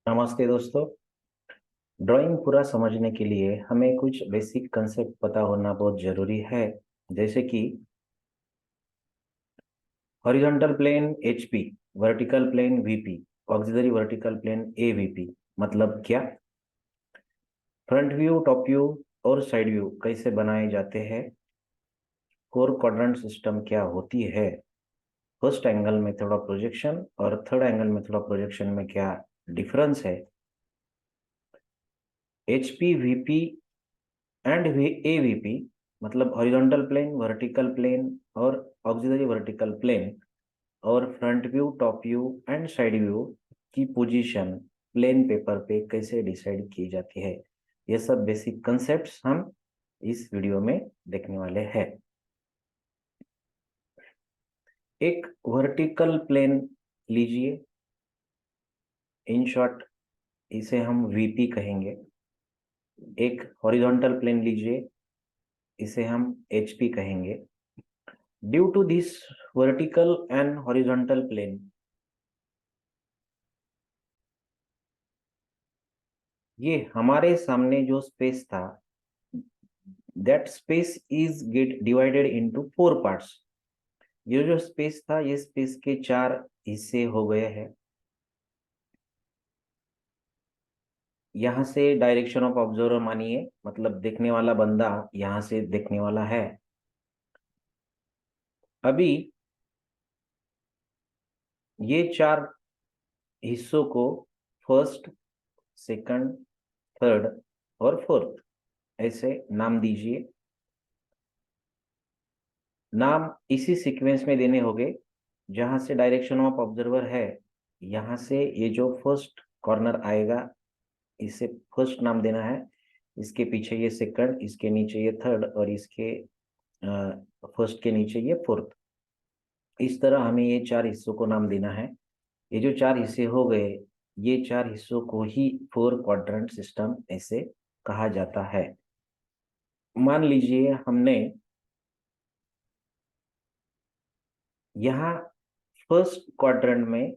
नमस्ते दोस्तों। ड्राइंग पूरा समझने के लिए हमें कुछ बेसिक कंसेप्ट पता होना बहुत जरूरी है। जैसे कि horizontal plane HP, vertical plane VP, auxiliary vertical plane AVP. मतलब क्या? फ्रंट व्यू, टॉप व्यू और साइड व्यू कैसे बनाए जाते हैं? फोर क्वाड्रेंट सिस्टम क्या होती है? First angle method of projection और third angle method of projection में क्या डिफरेंस है? एचपी, वीपी एंड एवीपी मतलब हॉरिजॉन्टल प्लेन, वर्टिकल प्लेन और ऑक्सिलरी वर्टिकल प्लेन, और front view, top view and side view की पोजीशन प्लेन पेपर पे कैसे डिसाइड की जाती है, ये सब बेसिक कंसेप्ट्स हम इस वीडियो में देखने वाले हैं। एक वर्टिकल प्लेन लीजिए, इन शॉर्ट इसे हम वीपी कहेंगे। एक हॉरिजॉन्टल प्लेन लीजिए, इसे हम एचपी कहेंगे। Due to this vertical and horizontal plane, ये हमारे सामने जो स्पेस था, that space is get divided into four parts. ये जो स्पेस था, ये स्पेस के चार हिस्से हो गए हैं। यहाँ से डायरेक्शन ऑफ ऑब्जर्वर मानिए, मतलब देखने वाला बंदा यहाँ से देखने वाला है। अभी ये चार हिस्सों को फर्स्ट, सेकंड, थर्ड और फोर्थ ऐसे नाम दीजिए। नाम इसी सीक्वेंस में देने होंगे जहां से डायरेक्शन ऑफ ऑब्जर्वर है। यहाँ से ये जो फर्स्ट कॉर्नर आएगा, इसे फर्स्ट नाम देना है। इसके पीछे ये सेकंड, इसके नीचे ये थर्ड और इसके फर्स्ट के नीचे ये फोर्थ। इस तरह हमें ये चार हिस्सों को नाम देना है। ये जो चार हिस्से हो गए, ये चार हिस्सों को ही फोर क्वाड्रेंट सिस्टम ऐसे कहा जाता है। मान लीजिए हमने यहाँ फर्स्ट क्वाड्रेंट में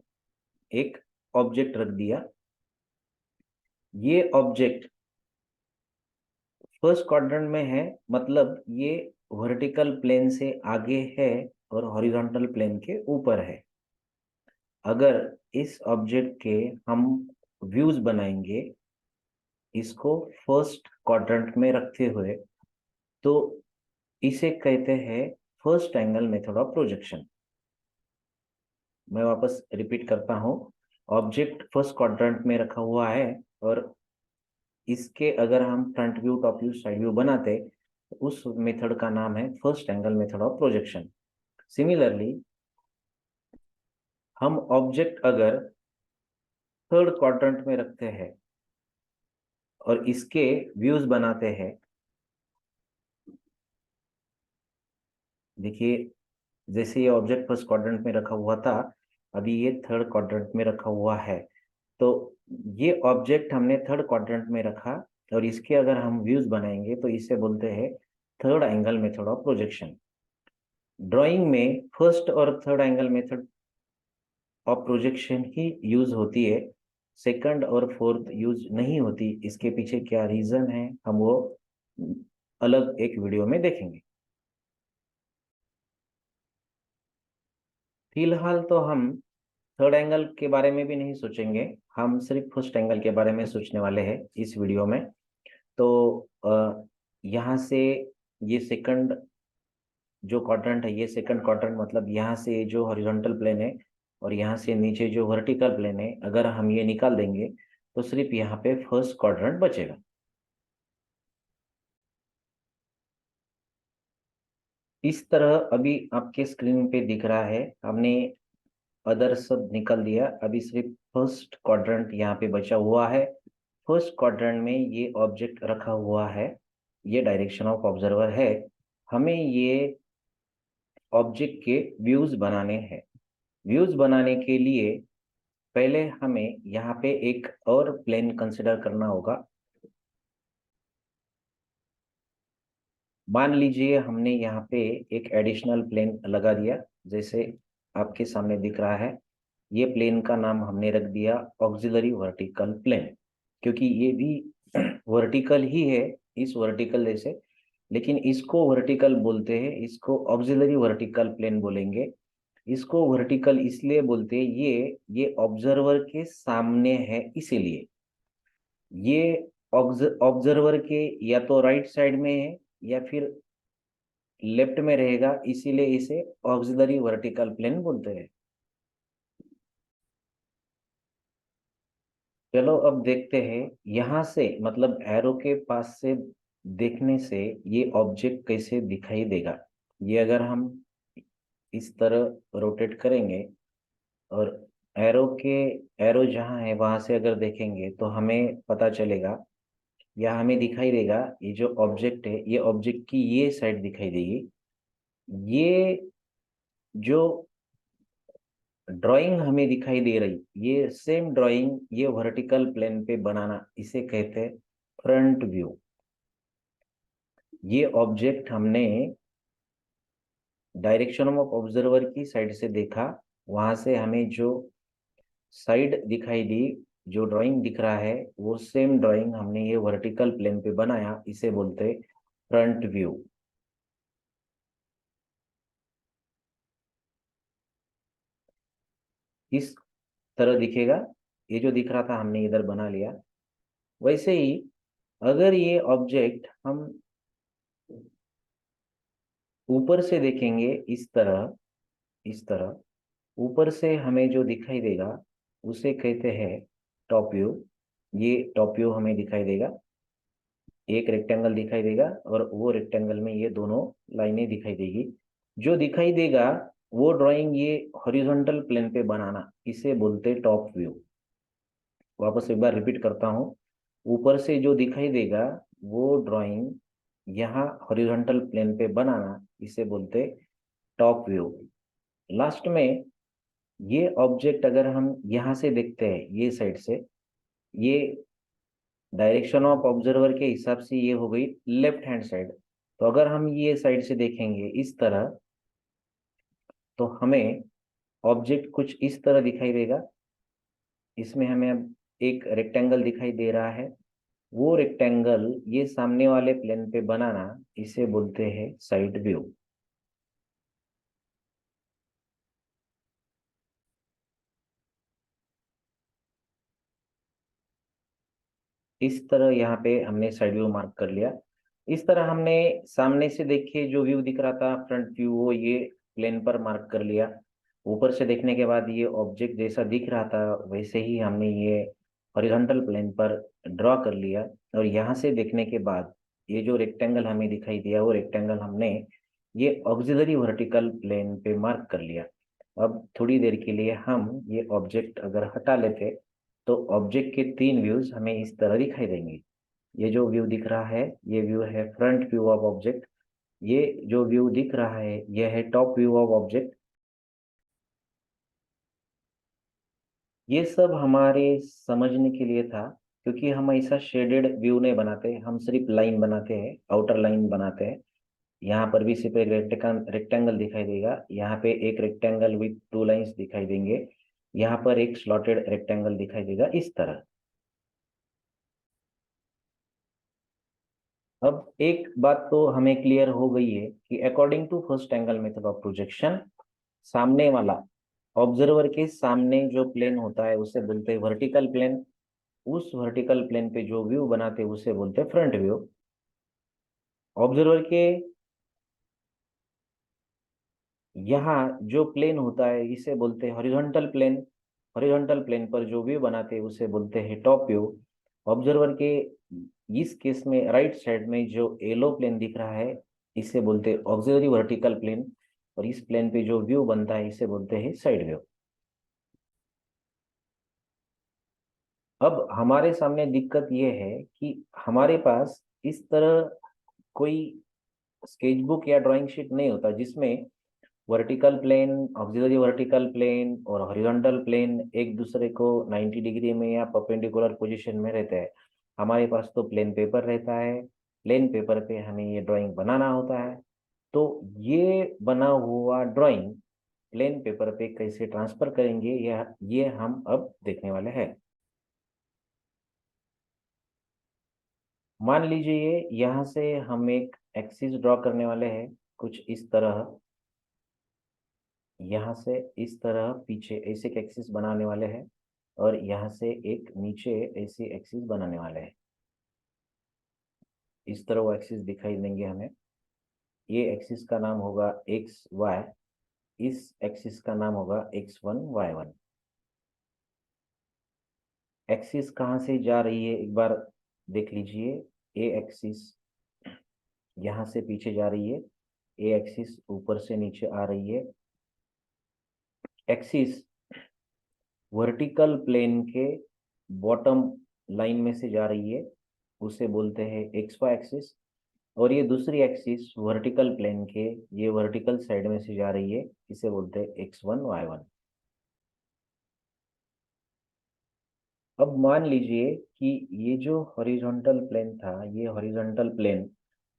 एक ऑब्जेक्ट रख दिया। ये ऑब्जेक्ट फर्स्ट क्वाड्रेंट में है, मतलब ये वर्टिकल प्लेन से आगे है और हॉरिजॉन्टल प्लेन के ऊपर है। अगर इस ऑब्जेक्ट के हम व्यूज बनाएंगे, इसको फर्स्ट क्वाड्रेंट में रखते हुए, तो इसे कहते हैं first angle method of projection. मैं वापस रिपीट करता हूँ। ऑब्जेक्ट फर्स्ट क्वाड्रेंट में रखा हुआ है और इसके अगर हम front view, top view, side view बनाते, तो उस मेथड का नाम है first angle method of projection. Similarly, हम ऑब्जेक्ट अगर थर्ड क्वाड्रेंट में रखते हैं और इसके व्यूज बनाते हैं, देखिए जैसे ये ऑब्जेक्ट फर्स्ट क्वाड्रेंट में रखा हुआ था, अभी ये थर्ड क्वाड्रेंट में रखा हुआ है। तो ये ऑब्जेक्ट हमने थर्ड क्वाड्रेंट में रखा और इसके अगर हम व्यूज बनाएंगे तो इसे बोलते हैं third angle method of projection. Drawing में फर्स्ट और third angle method of projection he use होती है, सेकंड और फोर्थ यूज नहीं होती। इसके पीछे क्या रीजन है, हम वो अलग एक वीडियो में देखेंगे। फिलहाल तो हम थर्ड एंगल के बारे में भी नहीं सोचेंगे, हम सिर्फ फर्स्ट एंगल के बारे में सोचने वाले हैं इस वीडियो में। तो यहाँ से ये सेकंड जो क्वाड्रेंट है, ये सेकंड क्वाड्रेंट मतलब यहाँ से जो हॉरिजॉन्टल प्लेन है और यहाँ से नीचे जो वर्टिकल प्लेन है, अगर हम ये निकाल देंगे तो सिर्फ यहाँ पे फर्स्ट क्वाड्रेंट बचेगा। इस तरह अभी आपके स्क्रीन पे दिख रहा है। हमने अदर सब निकल दिया, अभी सिर्फ फर्स्ट क्वाड्रेंट यहाँ पे बचा हुआ है। फर्स्ट क्वाड्रेंट में ये ऑब्जेक्ट रखा हुआ है, ये डायरेक्शन ऑफ ऑब्जर्वर है। हमें ये ऑब्जेक्ट के व्यूज बनाने हैं। व्यूज बनाने के लिए पहले हमें यहाँ पे एक और प्लेन कंसिडर करना होगा। मान लीजिए हमने यहाँ पे एक एडिशनल प्लेन लगा दिया, जैसे आपके सामने दिख रहा है। ये प्लेन का नाम हमने रख दिया ऑक्सिलरी वर्टिकल प्लेन, क्योंकि ये भी वर्टिकल ही है इस वर्टिकल जैसे, लेकिन इसको वर्टिकल बोलते हैं, इसको ऑक्सिलरी वर्टिकल प्लेन बोलेंगे। इसको वर्टिकल इसलिए बोलते हैं, ये ऑब्जर्वर के सामने है इसीलिए। ये ऑब्जर्वर के या तो राइट साइड में है या फिर लेफ्ट में रहेगा, इसीलिए इसे ऑक्सिलरी वर्टिकल प्लेन बोलते हैं। चलो अब देखते हैं यहाँ से, मतलब एरो के पास से देखने से ये ऑब्जेक्ट कैसे दिखाई देगा। ये अगर हम इस तरह रोटेट करेंगे और एरो जहाँ है वहां से अगर देखेंगे तो हमें पता चलेगा या हमें दिखाई देगा, ये जो ऑब्जेक्ट है ये ऑब्जेक्ट की ये साइड दिखाई देगी। ये जो ड्राइंग हमें दिखाई दे रही, ये सेम ड्राइंग ये वर्टिकल प्लेन पे बनाना, इसे कहते हैं फ्रंट व्यू। ये ऑब्जेक्ट हमने डायरेक्शन ऑफ ऑब्जर्वर की साइड से देखा, वहां से हमें जो साइड दिखाई दी, जो ड्राइंग दिख रहा है वो सेम ड्राइंग हमने ये वर्टिकल प्लेन पे बनाया, इसे बोलते फ्रंट व्यू। इस तरह दिखेगा, ये जो दिख रहा था हमने इधर बना लिया। वैसे ही अगर ये ऑब्जेक्ट हम ऊपर से देखेंगे इस तरह ऊपर से हमें जो दिखाई देगा उसे कहते हैं टॉप व्यू। ये टॉप व्यू हमें दिखाई देगा, एक रेक्टेंगल दिखाई देगा और वो रेक्टेंगल में ये दोनों लाइनें दिखाई देगी। जो दिखाई देगा वो ड्राइंग ये हॉरिजॉन्टल प्लेन पे बनाना, इसे बोलते टॉप व्यू। वापस एक बार रिपीट करता हूँ, ऊपर से जो दिखाई देगा वो ड्राइंग यहाँ हॉरिजॉन्टल प्लेन पे बनाना, इसे बोलते टॉप व्यू। लास्ट में ये ऑब्जेक्ट अगर हम यहाँ से देखते हैं ये साइड से, ये डायरेक्शन ऑफ ऑब्जर्वर के हिसाब से ये हो गई लेफ्ट हैंड साइड। तो अगर हम ये साइड से देखेंगे इस तरह, तो हमें ऑब्जेक्ट कुछ इस तरह दिखाई देगा। इसमें हमें अब एक रेक्टेंगल दिखाई दे रहा है, वो रेक्टेंगल ये सामने वाले प्लेन पे बनाना, इसे बोलते हैं साइड व्यू। इस तरह यहाँ पे हमने साइड व्यू मार्क कर लिया। इस तरह हमने सामने से देखे जो व्यू दिख रहा था फ्रंट व्यू, वो ये प्लेन पर मार्क कर लिया। ऊपर से देखने के बाद ये ऑब्जेक्ट जैसा दिख रहा था वैसे ही हमने ये हॉरिजॉन्टल प्लेन पर ड्रॉ कर लिया। और यहाँ से देखने के बाद ये जो रेक्टेंगल हमें दिखाई दिया वो रेक्टेंगल हमने ये ऑक्सिलरी वर्टिकल प्लेन पे मार्क कर लिया। अब थोड़ी देर के लिए हम ये ऑब्जेक्ट अगर हटा लेते तो ऑब्जेक्ट के तीन व्यूज हमें इस तरह दिखाई देंगे। ये जो व्यू दिख रहा है ये व्यू है फ्रंट व्यू ऑफ ऑब्जेक्ट। ये जो व्यू दिख रहा है ये है टॉप व्यू ऑफ ऑब्जेक्ट। ये सब हमारे समझने के लिए था, क्योंकि हम ऐसा शेडेड व्यू नहीं बनाते, हम सिर्फ लाइन बनाते हैं, आउटर लाइन बनाते हैं। यहाँ पर भी सिर्फ एक रेक्टेंगल दिखाई देगा, यहाँ पे एक रेक्टेंगल विथ टू लाइंस दिखाई देंगे, यहाँ पर एक स्लॉटेड रेक्टेंगल दिखाई देगा इस तरह। अब एक बात तो हमें क्लियर हो गई है कि according to first angle method of projection, सामने वाला ऑब्जर्वर के सामने जो प्लेन होता है उसे बोलते हैं वर्टिकल प्लेन। उस वर्टिकल प्लेन पे जो व्यू बनाते हैं उसे बोलते हैं फ्रंट व्यू। ऑब्जर्वर के यहाँ जो प्लेन होता है इसे बोलते हैं हॉरिजॉन्टल प्लेन। हॉरिजॉन्टल प्लेन पर जो व्यू बनाते हैं उसे बोलते हैं टॉप व्यू। ऑब्जर्वर के इस केस में राइट साइड में जो येलो प्लेन दिख रहा है इसे बोलते हैं ऑक्सिलरी वर्टिकल प्लेन, और इस प्लेन पे जो व्यू बनता है इसे बोलते हैं साइड व्यू। अब हमारे सामने दिक्कत ये है कि हमारे पास इस तरह कोई स्केचबुक या ड्राइंग शीट नहीं होता जिसमें vertical plane, auxiliary vertical plane और हॉरिजॉन्टल प्लेन एक दूसरे को 90 डिग्री में या परपेंडिकुलर पोजीशन में रहते हैं। हमारे पास तो प्लेन पेपर रहता है, प्लेन पेपर पे हमें ये ड्राइंग बनाना होता है। तो ये बना हुआ ड्राइंग प्लेन पेपर पे कैसे ट्रांसफर करेंगे ये हम अब देखने वाले हैं। मान लीजिए यहाँ से हम एक एक्सिस ड्रॉ करने वाले हैं, कुछ इस तरह। यहाँ से इस तरह पीछे ऐसे एक एक्सिस बनाने वाले हैं और यहाँ से एक नीचे ऐसे एक्सिस बनाने वाले हैं। इस तरह वो एक्सिस दिखाई देंगे हमें। ये एक्सिस का नाम होगा एक्स वाई, इस एक्सिस का नाम होगा x1 y1। एक्सिस कहाँ से जा रही है एक बार देख लीजिए। ए एक्सिस यहाँ से पीछे जा रही है, ए एक्सिस ऊपर से नीचे आ रही है। एक्सिस वर्टिकल प्लेन के बॉटम लाइन में से जा रही है, उसे बोलते हैं एक्स वाई एक्सिस। और ये दूसरी एक्सिस वर्टिकल प्लेन के ये वर्टिकल साइड में से जा रही है, इसे बोलते हैं x1 y1। अब मान लीजिए कि ये जो हॉरिजॉन्टल प्लेन था, ये हॉरिजॉन्टल प्लेन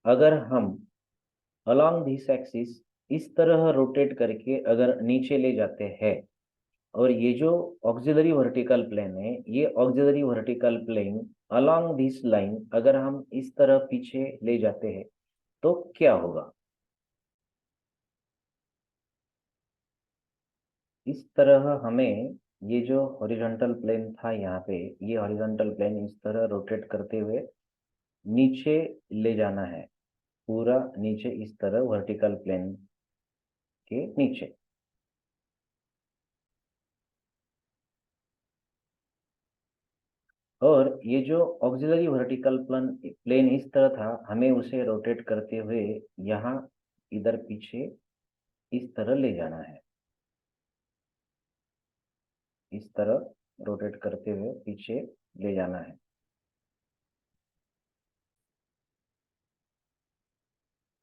अगर हम अलोंग दिस एक्सिस इस तरह रोटेट करके अगर नीचे ले जाते हैं, और ये जो ऑक्सिलरी वर्टिकल प्लेन है, ये auxiliary vertical plane along this line अगर हम इस तरह पीछे ले जाते हैं तो क्या होगा। इस तरह हमें ये जो हॉरिजॉन्टल प्लेन था यहाँ पे, ये हॉरिजॉन्टल प्लेन इस तरह रोटेट करते हुए नीचे ले जाना है, पूरा नीचे इस तरह वर्टिकल प्लेन के नीचे। और ये जो ऑक्सिलरी वर्टिकल प्लेन इस तरह था, हमें उसे रोटेट करते हुए यहाँ इधर पीछे इस तरह ले जाना है, इस तरह रोटेट करते हुए पीछे ले जाना है।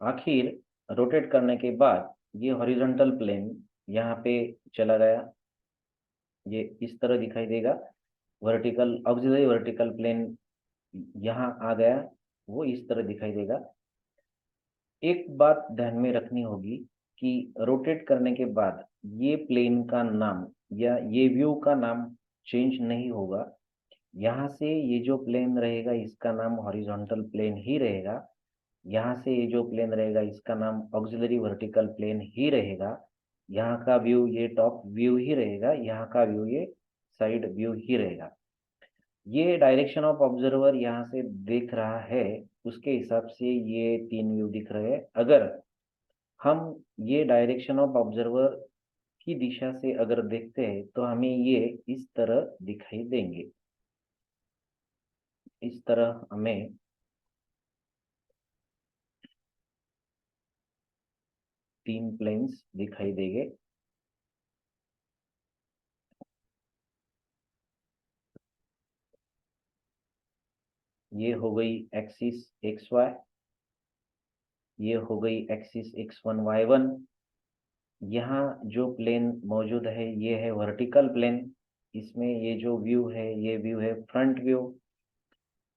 आखिर रोटेट करने के बाद ये हॉरिजॉन्टल प्लेन यहाँ पे चला गया, ये इस तरह दिखाई देगा। वर्टिकल ऑक्सिलरी वर्टिकल प्लेन यहाँ आ गया, वो इस तरह दिखाई देगा। एक बात ध्यान में रखनी होगी कि रोटेट करने के बाद ये प्लेन का नाम या ये व्यू का नाम चेंज नहीं होगा। यहाँ से ये जो प्लेन रहेगा इसका नाम हॉरिजॉन्टल प्लेन ही रहेगा, यहाँ से ये जो प्लेन रहेगा इसका नाम ऑक्सिलरी वर्टिकल प्लेन ही रहेगा। यहाँ का व्यू ये टॉप व्यू ही रहेगा, यहाँ का व्यू ये साइड व्यू ही रहेगा। ये डायरेक्शन ऑफ ऑब्जर्वर यहाँ से देख रहा है, उसके हिसाब से ये तीन व्यू दिख रहे हैं। अगर हम ये डायरेक्शन ऑफ ऑब्जर्वर की दिशा से अगर देखते हैं तो हमें ये इस तरह दिखाई देंगे। इस तरह हमें तीन प्लेन्स दिखाई देंगे। ये हो गई एक्सिस एक्स वाई, ये हो गई एक्सिस x1 y1। यहाँ जो प्लेन मौजूद है ये है वर्टिकल प्लेन, इसमें ये जो व्यू है ये व्यू है front view.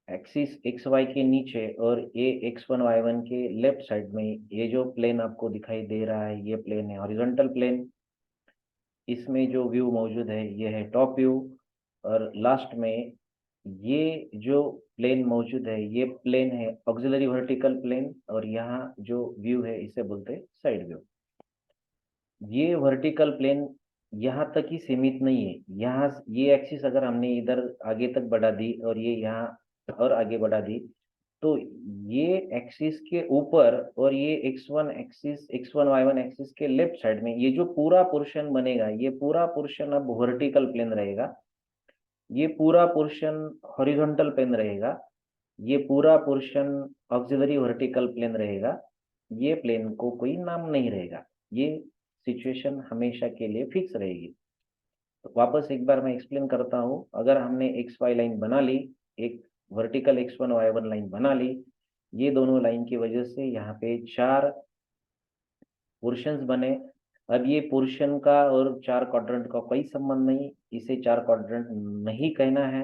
Axis X Y के नीचे और ये x1 y1 के लेफ्ट साइड में ये जो प्लेन आपको दिखाई दे रहा है ये प्लेन है हॉरिजॉन्टल प्लेन। इसमें जो व्यू मौजूद है ये है टॉप व्यू। और लास्ट में ये जो प्लेन मौजूद है ये प्लेन है ऑक्सिलरी वर्टिकल प्लेन, और यहाँ जो व्यू है इसे बोलते हैं साइड व्यू। ये वर्टिकल प्लेन यहाँ तक ही सीमित नहीं है, यहाँ ये एक्सिस अगर हमने इधर आगे तक बढ़ा दी और ये यहाँ और आगे बढ़ा दी तो ये एक्सिस के ऊपर और ये x1 y1 एक्सिस के लेफ्ट साइड में ये जो पूरा पोर्शन बनेगा ये पूरा पोर्शन अब वर्टिकल प्लेन रहेगा, ये पूरा पोर्शन हॉरिजॉन्टल प्लेन रहेगा, ये पूरा पोर्शन ऑक्सिलरी वर्टिकल प्लेन रहेगा। ये प्लेन को कोई नाम नहीं रहेगा, ये सिचुएशन हमेशा के लिए फिक्स रहेगी। तो वापस एक बार मैं एक्सप्लेन करता हूँ। अगर हमने एक्स वाई लाइन बना ली, एक वर्टिकल x1 y1 लाइन बना ली, ये दोनों लाइन की वजह से यहाँ पे चार पोर्शंस बने। अब ये पोर्शन का और चार क्वाड्रेंट का कोई संबंध नहीं, इसे चार क्वाड्रेंट नहीं कहना है।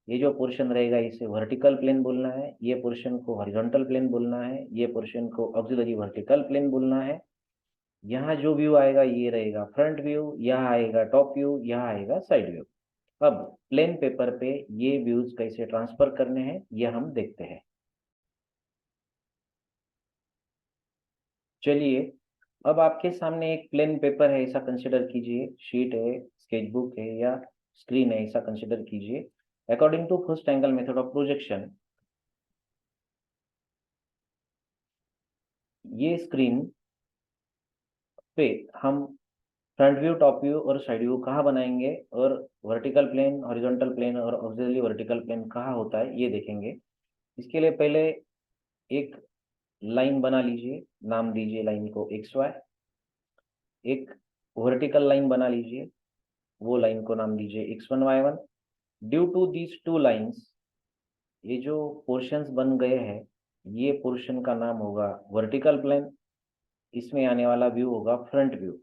ये जो पोर्शन रहेगा इसे वर्टिकल प्लेन बोलना है, ये पोर्शन को हॉरिजॉन्टल प्लेन बोलना है, ये पोर्शन को ऑक्सिलरी वर्टिकल प्लेन बोलना है। यहाँ जो व्यू आएगा ये रहेगा फ्रंट व्यू, यहाँ आएगा टॉप व्यू, यहाँ आएगा साइड व्यू। अब प्लेन पेपर पे ये व्यूज कैसे ट्रांसफर करने हैं ये हम देखते हैं। चलिए, अब आपके सामने एक प्लेन पेपर है ऐसा कंसिडर कीजिए, शीट है, स्केचबुक है या स्क्रीन है ऐसा कंसिडर कीजिए। According to first angle method of projection, ये स्क्रीन पे हम फ्रंट व्यू, टॉप व्यू और साइड व्यू कहाँ बनाएंगे, और वर्टिकल प्लेन, हॉरिजॉन्टल प्लेन और ऑक्सिलरी वर्टिकल प्लेन कहाँ होता है ये देखेंगे। इसके लिए पहले एक लाइन बना लीजिए, नाम दीजिए लाइन को एक्स वाई। एक वर्टिकल लाइन बना लीजिए, वो लाइन को नाम दीजिए x1 y1। Due to these two lines, ये जो पोर्शंस बन गए हैं, ये पोर्शन का नाम होगा वर्टिकल प्लेन, इसमें आने वाला व्यू होगा फ्रंट व्यू।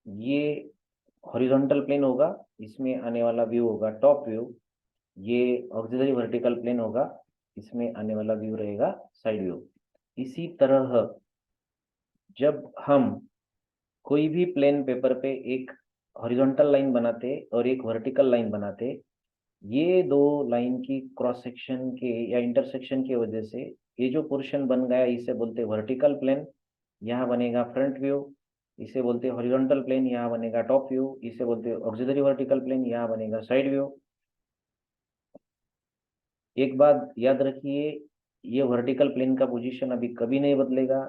ये हॉरिजॉन्टल प्लेन होगा, इसमें आने वाला व्यू होगा टॉप व्यू। ये ऑक्सिलरी वर्टिकल प्लेन होगा, इसमें आने वाला व्यू रहेगा साइड व्यू। इसी तरह जब हम कोई भी प्लेन पेपर पे एक हॉरिजॉन्टल लाइन बनाते और एक वर्टिकल लाइन बनाते, ये दो लाइन की क्रॉस सेक्शन के या इंटरसेक्शन की वजह से ये जो पोर्शन बन गया इसे बोलते हैं वर्टिकल प्लेन, यहाँ बनेगा फ्रंट व्यू। इसे बोलते हैं हॉरिजॉन्टल प्लेन, यहाँ बनेगा टॉप व्यू। इसे बोलते हैं ऑक्सिलरी वर्टिकल प्लेन, यहाँ बनेगा साइड व्यू। एक बात याद रखिए, ये वर्टिकल प्लेन का पोजीशन अभी कभी नहीं बदलेगा,